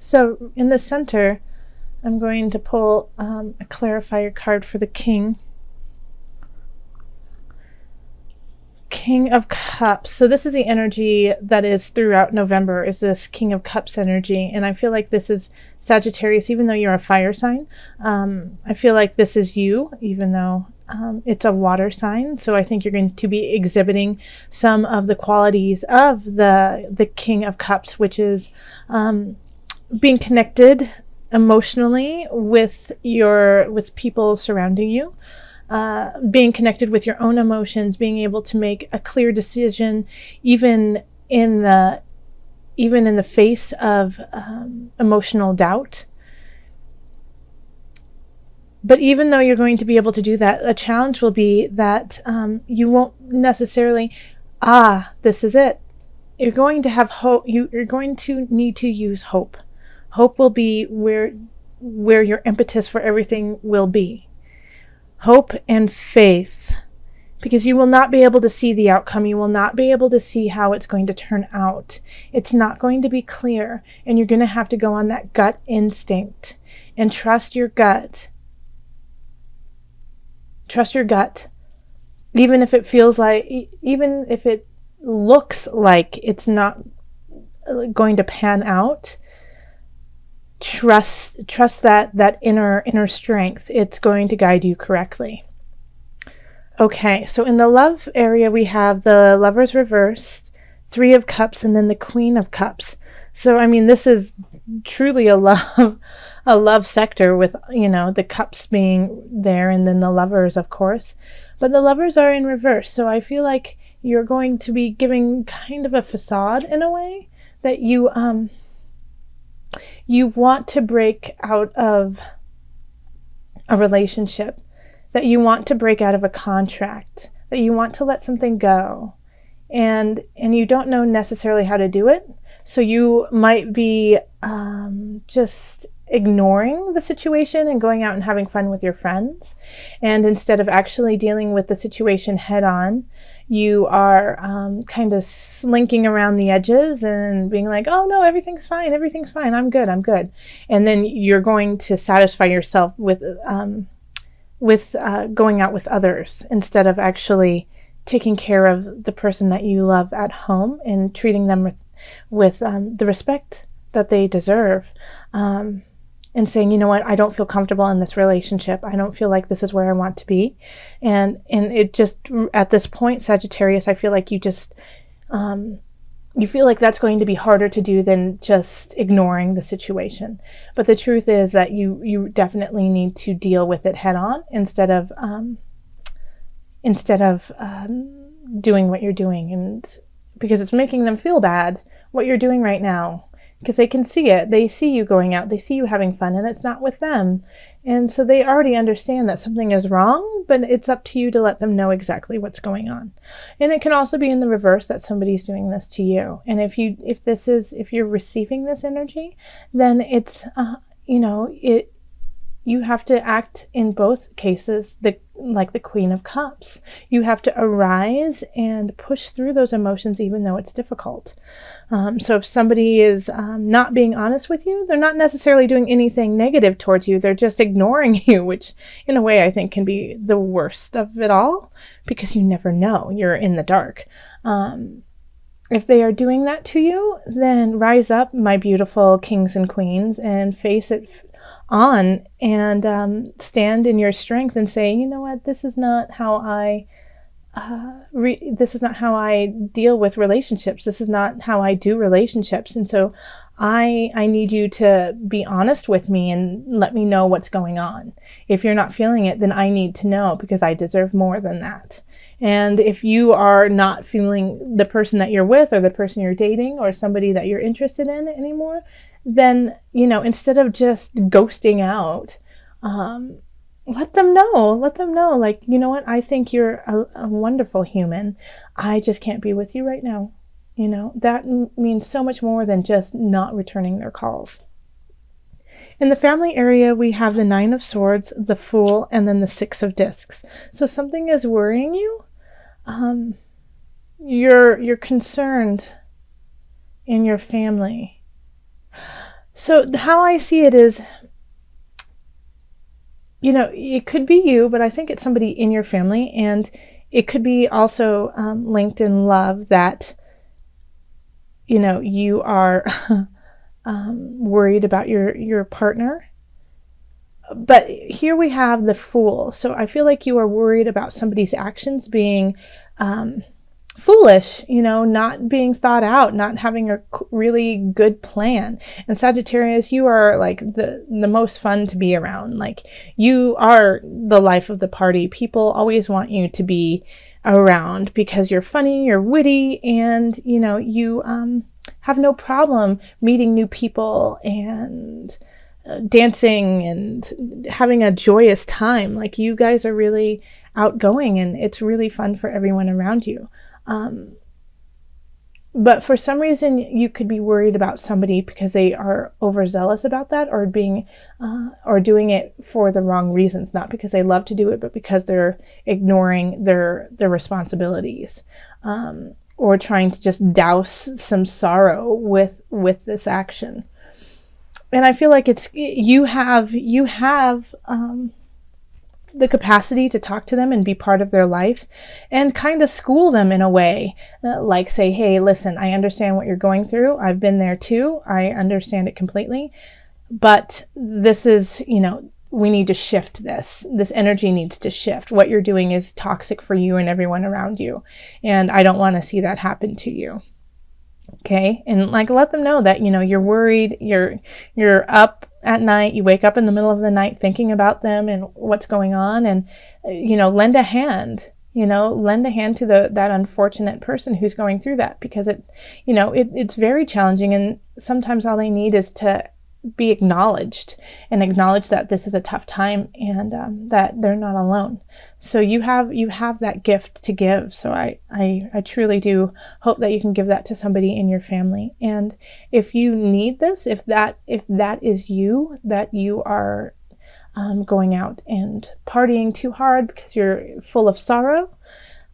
So in the center, I'm going to pull a clarifier card for the King. King of Cups. So this is the energy that is throughout November, is this King of Cups energy. And I feel like this is Sagittarius, even though you're a fire sign. I feel like this is you, even though it's a water sign. So I think you're going to be exhibiting some of the qualities of the King of Cups, which is being connected emotionally with people surrounding you, being connected with your own emotions, being able to make a clear decision, even in the face of emotional doubt. But even though you're going to be able to do that, a challenge will be that you won't necessarily, this is it. You're going to have hope. You're going to need to use hope. Hope will be where your impetus for everything will be. Hope and faith, because you will not be able to see the outcome. You will not be able to see how it's going to turn out. It's not going to be clear, and you're going to have to go on that gut instinct and trust your gut. Trust your gut. Even if it looks like it's not going to pan out, trust that inner strength. It's going to guide you correctly. Okay, so in the love area we have the Lovers reversed, Three of Cups, and then the Queen of Cups. So I mean, this is truly a love sector, with the cups being there and then the lovers, of course. But the lovers are in reverse, so I feel like you're going to be giving kind of a facade in a way that you want to break out of a relationship, that you want to break out of a contract, that you want to let something go, and you don't know necessarily how to do it. So you might be just ignoring the situation and going out and having fun with your friends. And instead of actually dealing with the situation head on, you are kind of slinking around the edges and being like, oh no, everything's fine, I'm good. And then you're going to satisfy yourself with going out with others, instead of actually taking care of the person that you love at home and treating them with the respect that they deserve, and saying, you know what, I don't feel comfortable in this relationship. I don't feel like this is where I want to be. And it just, at this point, Sagittarius, I feel like you feel like that's going to be harder to do than just ignoring the situation. But the truth is that you definitely need to deal with it head on, instead of doing what you're doing, and because it's making them feel bad what you're doing right now, because they can see it. They see you going out, they see you having fun, and it's not with them. And so they already understand that something is wrong, but it's up to you to let them know exactly what's going on. And it can also be in the reverse, that somebody's doing this to you. And if you're receiving this energy, then it's you have to act in both cases like the Queen of Cups. You have to arise and push through those emotions, even though it's difficult. So if somebody is not being honest with you, they're not necessarily doing anything negative towards you. They're just ignoring you, which in a way I think can be the worst of it all, because you never know. You're in the dark. If they are doing that to you, then rise up, my beautiful kings and queens, and face it on, and stand in your strength and say, you know what, this is not how I deal with relationships. This is not how I do relationships. And so I need you to be honest with me and let me know what's going on. If you're not feeling it, then I need to know, because I deserve more than that. And if you are not feeling the person that you're with, or the person you're dating, or somebody that you're interested in anymore, then, instead of just ghosting out, let them know, like, you know what, I think you're a wonderful human. I just can't be with you right now. That means so much more than just not returning their calls. In the family area, we have the Nine of Swords, the Fool, and then the Six of Discs. So something is worrying you. You're concerned in your family. So how I see it is, it could be you, but I think it's somebody in your family, and it could be also linked in love that, you are worried about your partner. But here we have the Fool. So I feel like you are worried about somebody's actions being um, foolish, not being thought out, not having a really good plan. And Sagittarius, you are like the most fun to be around. Like, you are the life of the party. People always want you to be around because you're funny, you're witty, and you have no problem meeting new people and dancing and having a joyous time. Like, you guys are really outgoing, and it's really fun for everyone around you. Um, but for some reason, you could be worried about somebody because they are overzealous about that, or being, or doing it for the wrong reasons, not because they love to do it, but because they're ignoring their responsibilities, or trying to just douse some sorrow with this action. And I feel like you have the capacity to talk to them and be part of their life, and kind of school them in a way, like say, hey, listen, I understand what you're going through. I've been there too. I understand it completely. But this is, we need to shift this. This energy needs to shift. What you're doing is toxic for you and everyone around you. And I don't want to see that happen to you. Okay, and like, let them know that you're worried, you're up at night, you wake up in the middle of the night thinking about them and what's going on, and lend a hand. Lend a hand to that unfortunate person who's going through that, because it's very challenging, and sometimes all they need is to be acknowledged, and acknowledge that this is a tough time, and that they're not alone. So you have that gift to give. So I truly do hope that you can give that to somebody in your family. And if you need this, if that is you, that you are going out and partying too hard because you're full of sorrow,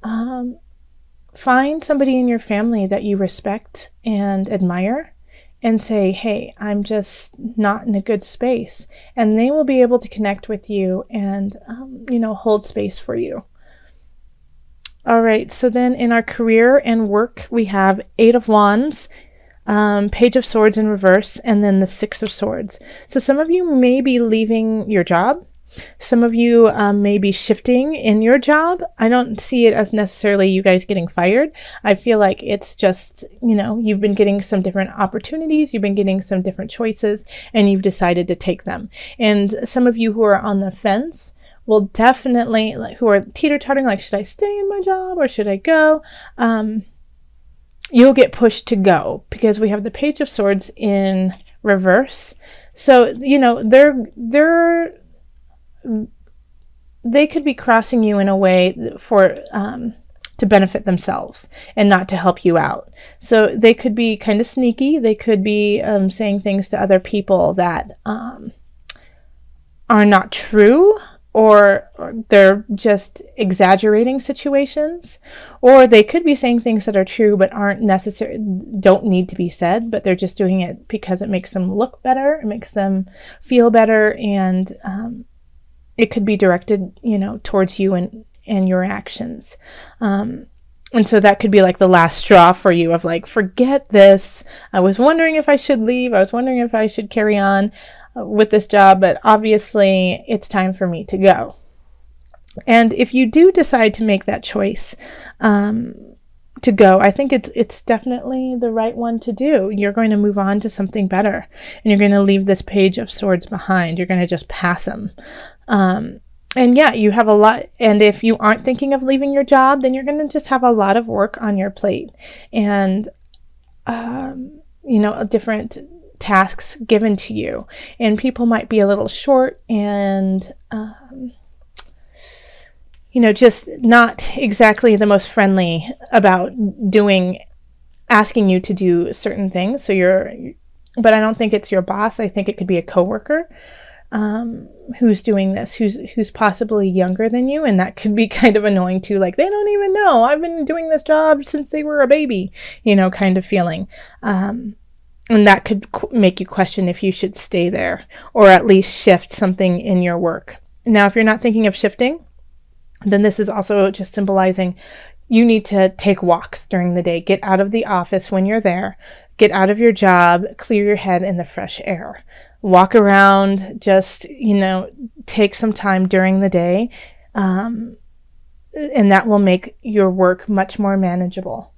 find somebody in your family that you respect and admire, and say, hey, I'm just not in a good space. And they will be able to connect with you and, hold space for you. All right, so then in our career and work, we have Eight of Wands, Page of Swords in reverse, and then the Six of Swords. So some of you may be leaving your job. Some of you may be shifting in your job. I don't see it as necessarily you guys getting fired. I feel like it's just, you've been getting some different opportunities, you've been getting some different choices, and you've decided to take them. And some of you who are on the fence will definitely, like, who are teeter-tottering, like, should I stay in my job or should I go? You'll get pushed to go, because we have the Page of Swords in reverse. So, they could be crossing you in a way for to benefit themselves and not to help you out. So they could be kind of sneaky. They could be saying things to other people that are not true, or they're just exaggerating situations, or they could be saying things that are true but aren't necessary, don't need to be said, but they're just doing it because it makes them look better, it makes them feel better, and it could be directed, towards you and your actions. And so that could be like the last straw for you, of like, forget this. I was wondering if I should leave. I was wondering if I should carry on with this job, but obviously it's time for me to go. And if you do decide to make that choice, to go, I think it's definitely the right one to do. You're going to move on to something better, and you're going to leave this Page of Swords behind. You're going to just pass them. And yeah, you have a lot, and if you aren't thinking of leaving your job, then you're going to just have a lot of work on your plate, and different tasks given to you, and people might be a little short, and just not exactly the most friendly about asking you to do certain things. But I don't think it's your boss. I think it could be a coworker who's doing this, who's possibly younger than you, and that could be kind of annoying too. Like, they don't even know I've been doing this job since they were a baby, kind of feeling. And that could make you question if you should stay there or at least shift something in your work. Now, if you're not thinking of shifting, then this is also just symbolizing you need to take walks during the day. Get out of the office when you're there. Get out of your job. Clear your head in the fresh air. Walk around. Just, take some time during the day. And that will make your work much more manageable.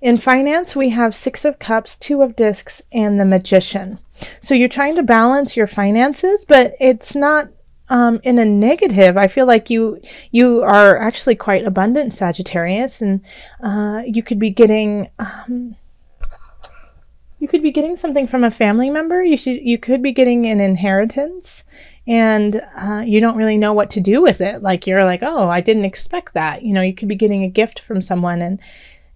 In finance, we have 6 of Cups, 2 of Discs, and the Magician. So you're trying to balance your finances, but it's not in a negative. I feel like you are actually quite abundant, Sagittarius, and you could be getting something from a family member. You could be getting an inheritance, and you don't really know what to do with it. Like you're like, oh, I didn't expect that. You could be getting a gift from someone,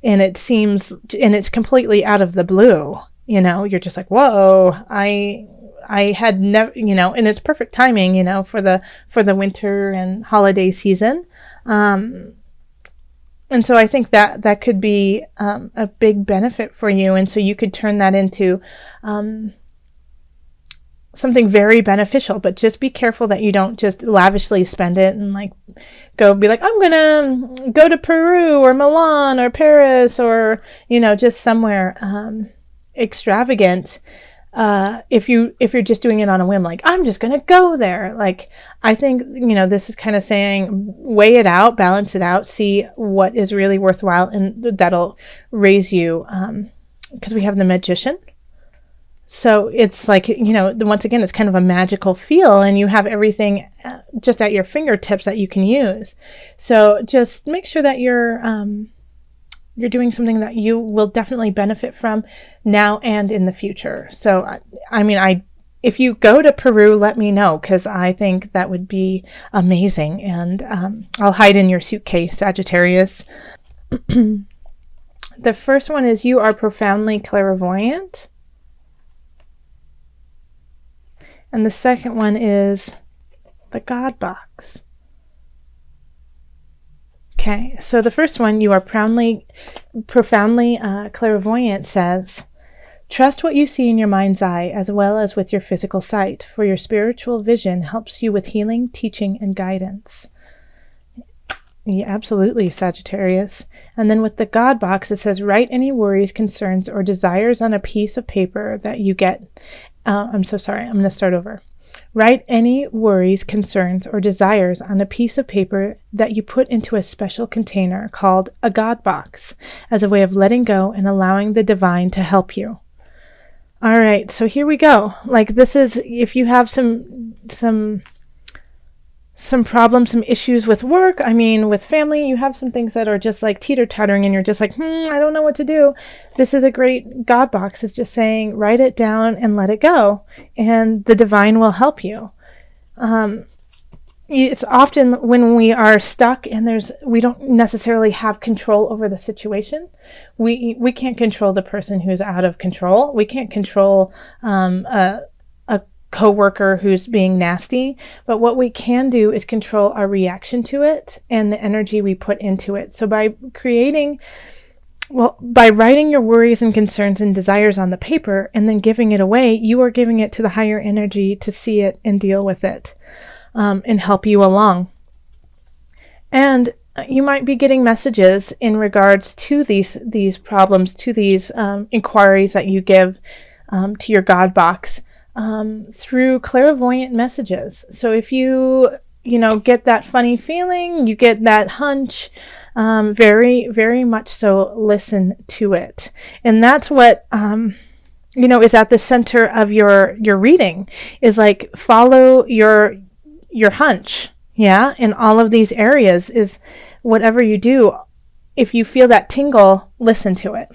and it's completely out of the blue. You're just like, whoa, I had never, and it's perfect timing, for the winter and holiday season. And so I think that could be a big benefit for you. And so you could turn that into something very beneficial, but just be careful that you don't just lavishly spend it and be like, I'm going to go to Peru or Milan or Paris or, just somewhere extravagant. If you're just doing it on a whim, like I'm just gonna go there, I think this is kind of saying weigh it out, balance it out, see what is really worthwhile, and that'll raise you. Because we have the Magician, so it's like once again it's kind of a magical feel, and you have everything just at your fingertips that you can use. So just make sure that you're doing something that you will definitely benefit from now and in the future. So, if you go to Peru, let me know, because I think that would be amazing. And I'll hide in your suitcase, Sagittarius. The first one is you are profoundly clairvoyant. And the second one is the God box. Okay, so the first one, you are profoundly clairvoyant, says, trust what you see in your mind's eye as well as with your physical sight, for your spiritual vision helps you with healing, teaching, and guidance. Yeah, absolutely, Sagittarius. And then with the God box, it says, write any worries, concerns, or desires on a piece of paper that you get. I'm so sorry, I'm going to start over. Write any worries, concerns, or desires on a piece of paper that you put into a special container called a God box as a way of letting go and allowing the divine to help you. All right, so here we go. This is if you have some problems, some issues with work, with family, you have some things that are just teeter-tottering and you're just like, I don't know what to do. This is a great God box. It's just saying, write it down and let it go, and the divine will help you. It's often when we are stuck and we don't necessarily have control over the situation. We can't control the person who's out of control. We can't control a coworker who's being nasty, but what we can do is control our reaction to it and the energy we put into it. So by writing your worries and concerns and desires on the paper and then giving it away, you are giving it to the higher energy to see it and deal with it, and help you along. And you might be getting messages in regards to these problems, to these inquiries that you give to your God box. Through clairvoyant messages. So if you get that funny feeling, you get that hunch, very, very much so listen to it. And that's what, is at the center of your reading, is follow your hunch. Yeah. In all of these areas is whatever you do. If you feel that tingle, listen to it.